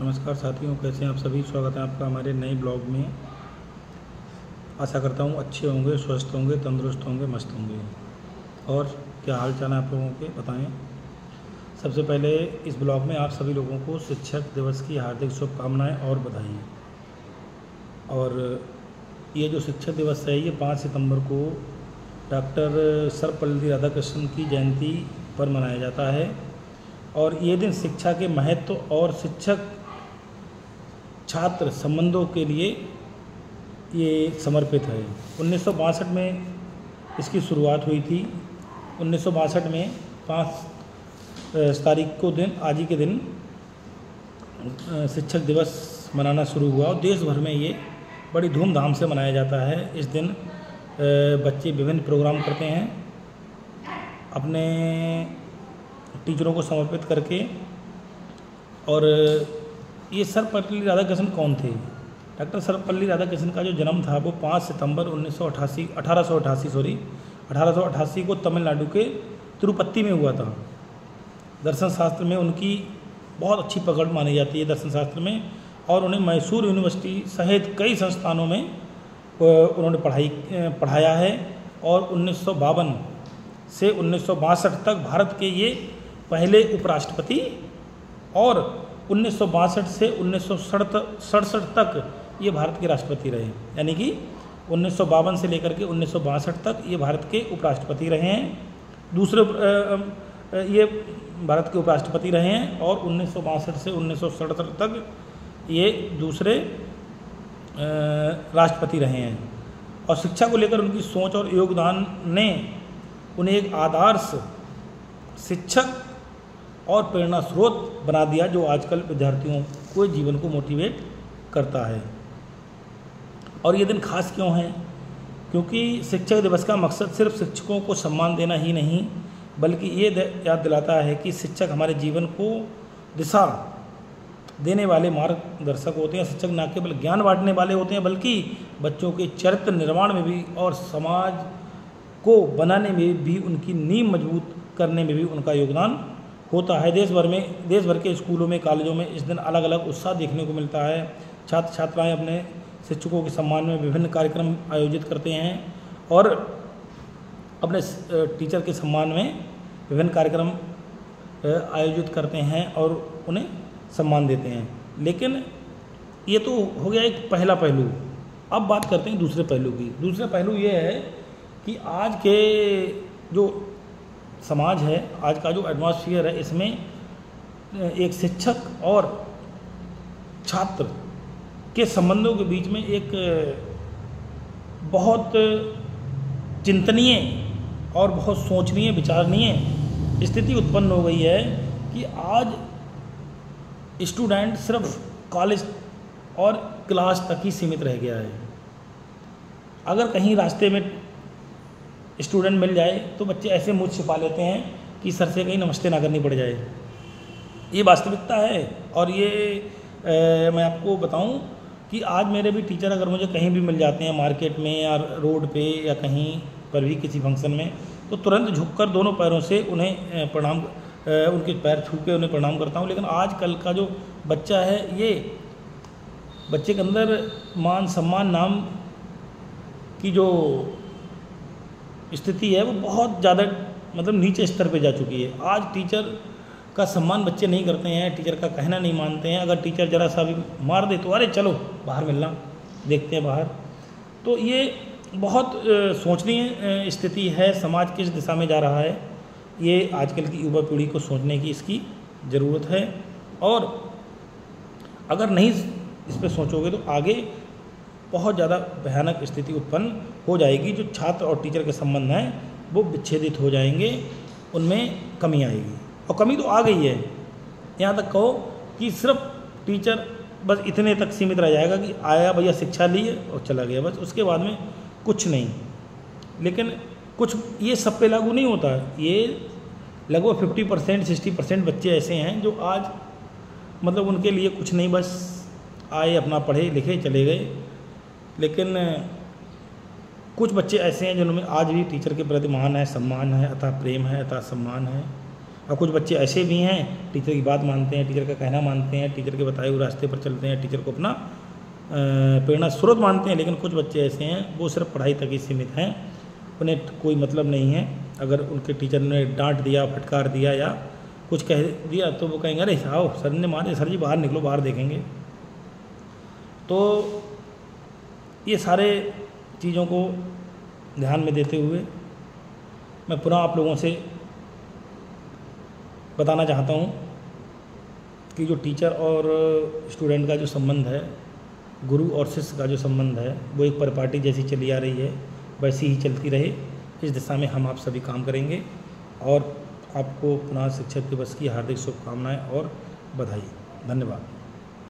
नमस्कार साथियों, कैसे हैं आप सभी। स्वागत है आपका हमारे नए ब्लॉग में। आशा करता हूँ अच्छे होंगे, स्वस्थ होंगे, तंदुरुस्त होंगे, मस्त होंगे। और क्या हाल चाल है आप लोगों के, बताएं। सबसे पहले इस ब्लॉग में आप सभी लोगों को शिक्षक दिवस की हार्दिक शुभकामनाएं और बधाई। और ये जो शिक्षक दिवस है ये 5 सितंबर को डॉक्टर सर्वपल्ली राधाकृष्णन की जयंती पर मनाया जाता है। और ये दिन शिक्षा के महत्व और शिक्षक छात्र संबंधों के लिए ये समर्पित है। 1962 में इसकी शुरुआत हुई थी। 1962 में 5 तारीख को आज ही के दिन शिक्षक दिवस मनाना शुरू हुआ और देश भर में ये बड़ी धूमधाम से मनाया जाता है। इस दिन बच्चे विभिन्न प्रोग्राम करते हैं अपने टीचरों को समर्पित करके। और ये सर्वपल्ली राधाकृष्णन कौन थे? डॉक्टर सर्वपल्ली राधाकृष्णन का जो जन्म था वो 5 सितंबर 1888 को तमिलनाडु के तिरुपति में हुआ था। दर्शन शास्त्र में उनकी बहुत अच्छी पकड़ मानी जाती है दर्शन शास्त्र में। और उन्हें मैसूर यूनिवर्सिटी सहित कई संस्थानों में उन्होंने पढ़ाया है। और 1952 से 1962 तक भारत के ये पहले उपराष्ट्रपति और 1962 से 1967 तक ये भारत के राष्ट्रपति रहे। यानी कि 1952 से लेकर के 1962 तक ये भारत के उपराष्ट्रपति रहे हैं। ये भारत के उपराष्ट्रपति रहे हैं। और 1962 से 1967 तक ये दूसरे राष्ट्रपति रहे हैं। और शिक्षा को लेकर उनकी सोच और योगदान ने उन्हें एक आदर्श शिक्षक और प्रेरणा स्रोत बना दिया जो आजकल विद्यार्थियों को जीवन को मोटिवेट करता है। और ये दिन खास क्यों है? क्योंकि शिक्षक दिवस का मकसद सिर्फ शिक्षकों को सम्मान देना ही नहीं बल्कि ये याद दिलाता है कि शिक्षक हमारे जीवन को दिशा देने वाले मार्गदर्शक होते हैं। शिक्षक न केवल ज्ञान बांटने वाले होते हैं बल्कि बच्चों के चरित्र निर्माण में भी और समाज को बनाने में भी उनकी नींव मजबूत करने में भी उनका योगदान होता है। देश भर के स्कूलों में, कॉलेजों में इस दिन अलग अलग उत्साह देखने को मिलता है। छात्र छात्राएं अपने शिक्षकों के सम्मान में विभिन्न कार्यक्रम आयोजित करते हैं और अपने टीचर के सम्मान में विभिन्न कार्यक्रम आयोजित करते हैं और उन्हें सम्मान देते हैं। लेकिन ये तो हो गया एक पहला पहलू। अब बात करते हैं दूसरे पहलू की। दूसरा पहलू ये है कि आज के जो समाज है, आज का जो एटमॉस्फेयर है, इसमें एक शिक्षक और छात्र के संबंधों के बीच में एक बहुत चिंतनीय और बहुत सोचनीय, विचारणीय स्थिति उत्पन्न हो गई है कि आज स्टूडेंट सिर्फ कॉलेज और क्लास तक ही सीमित रह गया है। अगर कहीं रास्ते में स्टूडेंट मिल जाए तो बच्चे ऐसे मुँह छिपा लेते हैं कि सर से कहीं नमस्ते ना करनी पड़ जाए। ये वास्तविकता है। और ये मैं आपको बताऊं कि आज मेरे भी टीचर अगर मुझे कहीं भी मिल जाते हैं, मार्केट में या रोड पे या कहीं पर भी किसी फंक्शन में, तो तुरंत झुककर दोनों पैरों से उन्हें उनके पैर छू के उन्हें प्रणाम करता हूँ। लेकिन आजकल का जो बच्चा है, ये बच्चे के अंदर मान सम्मान नाम की जो स्थिति है वो बहुत ज़्यादा नीचे स्तर पे जा चुकी है। आज टीचर का सम्मान बच्चे नहीं करते हैं, टीचर का कहना नहीं मानते हैं। अगर टीचर ज़रा सा भी मार दे तो अरे चलो बाहर मिलना, देखते हैं बाहर। तो ये बहुत सोचनीय स्थिति है। समाज किस दिशा में जा रहा है, ये आजकल की युवा पीढ़ी को सोचने की इसकी ज़रूरत है। और अगर नहीं इस पर सोचोगे तो आगे बहुत ज़्यादा भयानक स्थिति उत्पन्न हो जाएगी। जो छात्र और टीचर के संबंध हैं वो विच्छेदित हो जाएंगे, उनमें कमी आएगी। और कमी तो आ गई है। यहाँ तक कहो कि सिर्फ टीचर बस इतने तक सीमित रह जाएगा कि आया भैया शिक्षा ली और चला गया, बस उसके बाद में कुछ नहीं। लेकिन कुछ ये सब पे लागू नहीं होता। ये लगभग 50% 60% बच्चे ऐसे हैं जो आज उनके लिए कुछ नहीं, बस आए अपना पढ़े लिखे चले गए। लेकिन कुछ बच्चे ऐसे हैं जिनमें आज भी टीचर के प्रति मान है, सम्मान है, अतः प्रेम है, अतः सम्मान है। और कुछ बच्चे ऐसे भी हैं टीचर की बात मानते हैं, टीचर का कहना मानते हैं, टीचर के बताए हुए रास्ते पर चलते हैं, टीचर को अपना प्रेरणा स्रोत मानते हैं। लेकिन कुछ बच्चे ऐसे हैं वो सिर्फ पढ़ाई तक ही सीमित हैं, उन्हें कोई मतलब नहीं है। अगर उनके टीचर ने डांट दिया, फटकार दिया या कुछ कह दिया तो वो कहेंगे अरे आओ सर ने मारे, सर जी बाहर निकलो, बाहर देखेंगे। तो ये सारे चीज़ों को ध्यान में देते हुए मैं पुनः आप लोगों से बताना चाहता हूँ कि जो टीचर और स्टूडेंट का जो संबंध है, गुरु और शिष्य का जो संबंध है, वो एक परिपाटी जैसी चली आ रही है, वैसी ही चलती रहे। इस दिशा में हम आप सभी काम करेंगे और आपको पुनः शिक्षक दिवस की हार्दिक शुभकामनाएं और बधाई। धन्यवाद।